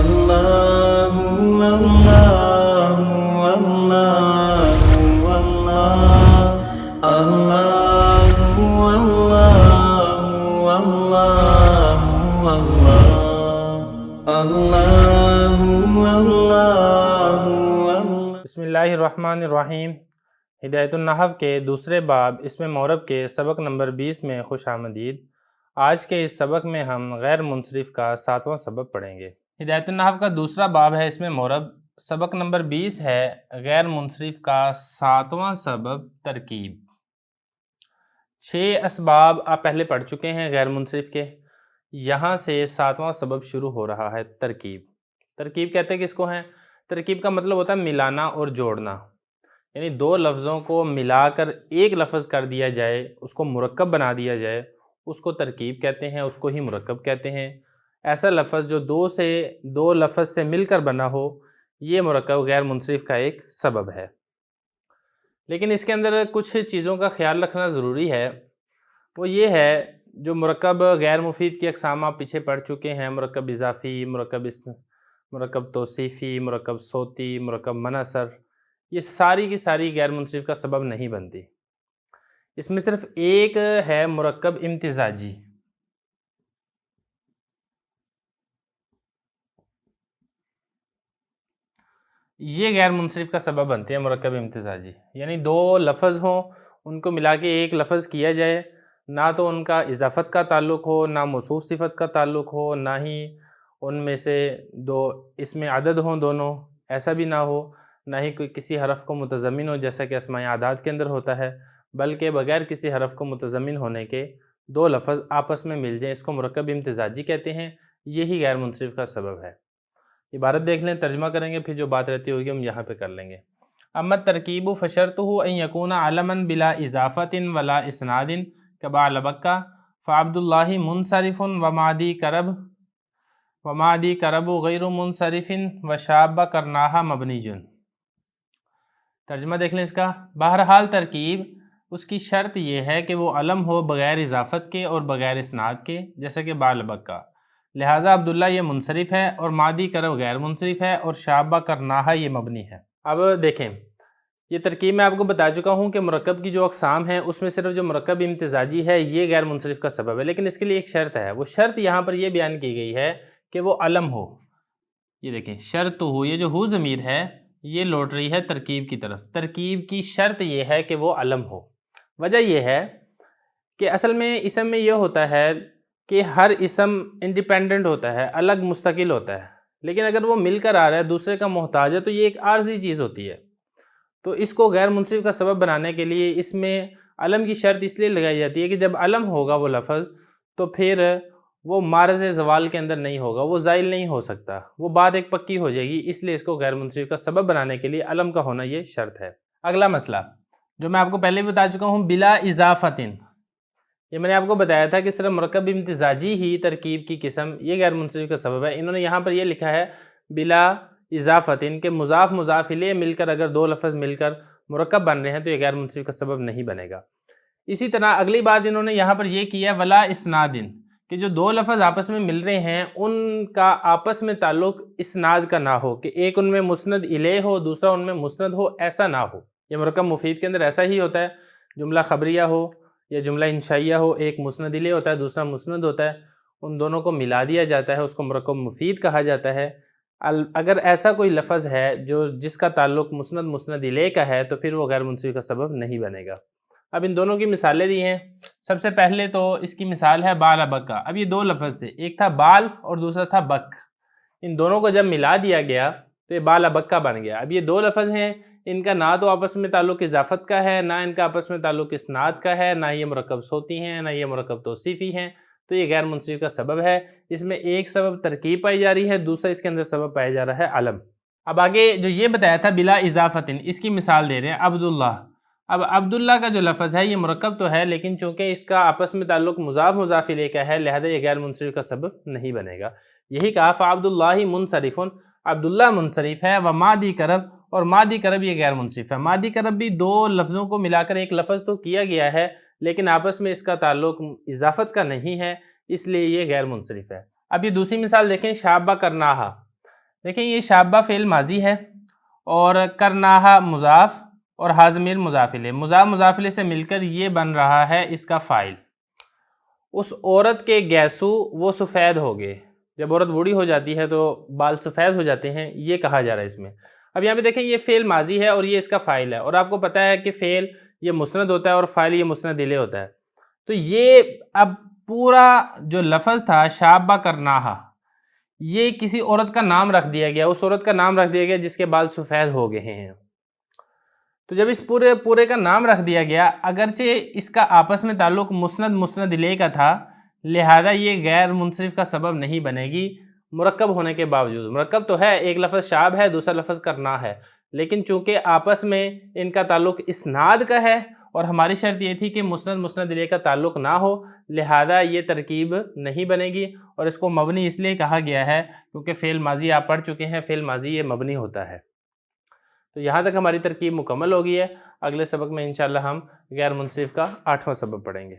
اللہ اللہ اللہ اللہ اللہ اللہ۔ بسم اللہ الرحمن الرحیم۔ ہدایت النحو کے دوسرے باب اسم معرب کے سبق نمبر 20 میں خوش آمدید۔ آج کے اس سبق میں ہم غیر منصرف کا 7واں سبق پڑھیں گے۔ ہدایت النحو کا دوسرا باب ہے اسم معرب، سبق نمبر 20 ہے غیر منصرف کا 7واں سبب ترکیب۔ 6 اسباب آپ پہلے پڑھ چکے ہیں غیر منصرف کے، یہاں سے 7واں سبب شروع ہو رہا ہے ترکیب۔ ترکیب کہتے ہیں کس کو ہیں؟ ترکیب کا مطلب ہوتا ہے ملانا اور جوڑنا، یعنی دو لفظوں کو ملا کر ایک لفظ کر دیا جائے، اس کو مرکب بنا دیا جائے، اس کو ترکیب کہتے ہیں، اس کو ہی مرکب کہتے ہیں۔ ایسا لفظ جو دو لفظ سے مل کر بنا ہو، یہ مرکب غیر منصرف کا ایک سبب ہے۔ لیکن اس کے اندر کچھ چیزوں کا خیال رکھنا ضروری ہے، وہ یہ ہے جو مرکب غیر مفید کی اقسام آپ پیچھے پڑھ چکے ہیں، مرکب اضافی، مرکب توصیفی، مرکب صوتی، مرکب منحصر، یہ ساری کی ساری غیر منصرف کا سبب نہیں بنتی۔ اس میں صرف ایک ہے مرکب امتزاجی۔ یہ غیر منصرف کا سبب بنتے ہیں مرکب امتزاجی، یعنی دو لفظ ہوں، ان کو ملا کے ایک لفظ کیا جائے، نہ تو ان کا اضافت کا تعلق ہو، نہ موصوف صفت کا تعلق ہو، نہ ہی ان میں سے دو اس میں عدد ہوں دونوں، ایسا بھی نہ ہو، نہ ہی کوئی کسی حرف کو متضمن ہو جیسا کہ اسماء اعداد کے اندر ہوتا ہے، بلکہ بغیر کسی حرف کو متضمن ہونے کے دو لفظ آپس میں مل جائیں، اس کو مرکب امتزاجی کہتے ہیں۔ یہی غیر منصرف کا سبب ہے۔ عبارت دیکھ لیں، ترجمہ کریں گے، پھر جو بات رہتی ہوگی ہم یہاں پہ کر لیں گے۔ اما الترکیب فشرطہ ان یکون علما بلا اضافۃ ولا اسناد کبعل بکہ فعبد اللہ منصرف ومادی کرب غیر منصرف وشاب کرناہا مبنی جن۔ ترجمہ دیکھ لیں اس کا۔ بہرحال ترکیب اس کی شرط یہ ہے کہ وہ علم ہو بغیر اضافت کے اور بغیر اسناد کے، جیسا کہ بعلبک کا، لہٰذا عبداللہ یہ منصرف ہے، اور مادی کرب غیر منصرف ہے، اور شابہ کرناہا یہ مبنی ہے۔ اب دیکھیں، یہ ترکیب میں آپ کو بتا چکا ہوں کہ مرکب کی جو اقسام ہیں اس میں صرف جو مرکب امتزاجی ہے یہ غیر منصرف کا سبب ہے، لیکن اس کے لیے ایک شرط ہے۔ وہ شرط یہاں پر یہ بیان کی گئی ہے کہ وہ علم ہو۔ یہ دیکھیں، شرط ہو، یہ جو ہو ضمیر ہے یہ لوٹ رہی ہے ترکیب کی طرف۔ ترکیب کی شرط یہ ہے کہ وہ علم ہو۔ وجہ یہ ہے کہ اصل میں اسم میں یہ ہوتا ہے کہ ہر اسم انڈیپینڈنٹ ہوتا ہے، الگ مستقل ہوتا ہے، لیکن اگر وہ مل کر آ رہا ہے، دوسرے کا محتاج ہے، تو یہ ایک عارضی چیز ہوتی ہے۔ تو اس کو غیر منصرف کا سبب بنانے کے لیے اس میں علم کی شرط اس لیے لگائی جاتی ہے کہ جب علم ہوگا وہ لفظ تو پھر وہ معرض زوال کے اندر نہیں ہوگا، وہ زائل نہیں ہو سکتا، وہ بات ایک پکی ہو جائے گی، اس لیے اس کو غیر منصرف کا سبب بنانے کے لیے علم کا ہونا یہ شرط ہے۔ اگلا مسئلہ جو میں آپ کو پہلے بتا چکا ہوں، بلا اضافتن، یہ میں نے آپ کو بتایا تھا کہ صرف مرکب امتزاجی ہی ترکیب کی قسم یہ غیر منصرف کا سبب ہے۔ انہوں نے یہاں پر یہ لکھا ہے بلا اضافتن، کہ مضاف مضاف الیہ مل کر اگر دو لفظ مل کر مرکب بن رہے ہیں تو یہ غیر منصرف کا سبب نہیں بنے گا۔ اسی طرح اگلی بات انہوں نے یہاں پر یہ کیا ولا اسنادن، کہ جو دو لفظ آپس میں مل رہے ہیں ان کا آپس میں تعلق اسناد کا نہ ہو، کہ ایک ان میں مسند الیہ ہو، دوسرا ان میں مسند ہو، ایسا نہ ہو۔ یہ مرکب مفید کے اندر ایسا ہی ہوتا ہے، جملہ خبریہ ہو یا جملہ انشائیہ ہو، ایک مسند الیہ ہوتا ہے، دوسرا مسند ہوتا ہے، ان دونوں کو ملا دیا جاتا ہے، اس کو مرکب مفید کہا جاتا ہے۔ اگر ایسا کوئی لفظ ہے جس کا تعلق مسند الیہ کا ہے تو پھر وہ غیر منصرف کا سبب نہیں بنے گا۔ اب ان دونوں کی مثالیں دی ہیں۔ سب سے پہلے تو اس کی مثال ہے بال بکا۔ اب یہ دو لفظ تھے، ایک تھا بال اور دوسرا تھا بک، ان دونوں کو جب ملا دیا گیا تو یہ بال بکا بن گیا۔ اب یہ دو لفظ ہیں، ان کا نہ تو آپس میں تعلق اضافت کا ہے، نہ ان کا آپس میں تعلق اسناد کا ہے، نہ یہ مرکب صوتی ہیں، نہ یہ مرکب توصیفی ہیں، تو یہ غیر منصرف کا سبب ہے۔ اس میں ایک سبب ترکیب پائی جا رہی ہے، دوسرا اس کے اندر سبب پایا جا رہا ہے علم۔ اب آگے جو یہ بتایا تھا بلا اضافتن، اس کی مثال دے رہے ہیں عبداللہ۔ اب عبداللہ کا جو لفظ ہے یہ مرکب تو ہے، لیکن چونکہ اس کا آپس میں تعلق مضاف مضاف الیہ کا ہے، لہذا یہ غیر منصرف کا سبب نہیں بنے گا۔ یہی کہا فعبداللہ منصرف، عبداللہ منصرف ہے، ومادی کرب، اور مادی کرب یہ غیر منصرف ہے۔ مادی کرب بھی دو لفظوں کو ملا کر ایک لفظ تو کیا گیا ہے، لیکن آپس میں اس کا تعلق اضافت کا نہیں ہے، اس لیے یہ غیر منصرف ہے۔ اب یہ دوسری مثال دیکھیں، شابہ کرناہا۔ دیکھیں یہ شابہ فعل ماضی ہے اور کرناہا مضاف اور ہا ضمیر مضاف الیہ، مضاف مضاف الیہ سے مل کر یہ بن رہا ہے اس کا فاعل۔ اس عورت کے گیسو وہ سفید ہو گئے، جب عورت بوڑھی ہو جاتی ہے تو بال سفید ہو جاتے ہیں، یہ کہا جا رہا ہے اس میں۔ اب یہاں پہ دیکھیں یہ فعل ماضی ہے اور یہ اس کا فاعل ہے، اور آپ کو پتہ ہے کہ فعل یہ مسند ہوتا ہے اور فاعل یہ مسند الیہ ہوتا ہے۔ تو یہ اب پورا جو لفظ تھا شابہ کرناہا، یہ کسی عورت کا نام رکھ دیا گیا، اس عورت کا نام رکھ دیا گیا جس کے بال سفید ہو گئے ہیں۔ تو جب اس پورے کا نام رکھ دیا گیا، اگرچہ اس کا آپس میں تعلق مسند الیہ کا تھا، لہذا یہ غیر منصرف کا سبب نہیں بنے گی مرکب ہونے کے باوجود۔ مرکب تو ہے، ایک لفظ شاب ہے، دوسرا لفظ کرنا ہے، لیکن چونکہ آپس میں ان کا تعلق اسناد کا ہے اور ہماری شرط یہ تھی کہ مسند الیہ کا تعلق نہ ہو، لہذا یہ ترکیب نہیں بنے گی، اور اس کو مبنی اس لیے کہا گیا ہے کیونکہ فعل ماضی آپ پڑھ چکے ہیں، فعل ماضی یہ مبنی ہوتا ہے۔ تو یہاں تک ہماری ترکیب مکمل ہو گئی ہے۔ اگلے سبق میں انشاءاللہ ہم غیر منصرف کا 8واں سبب پڑھیں گے۔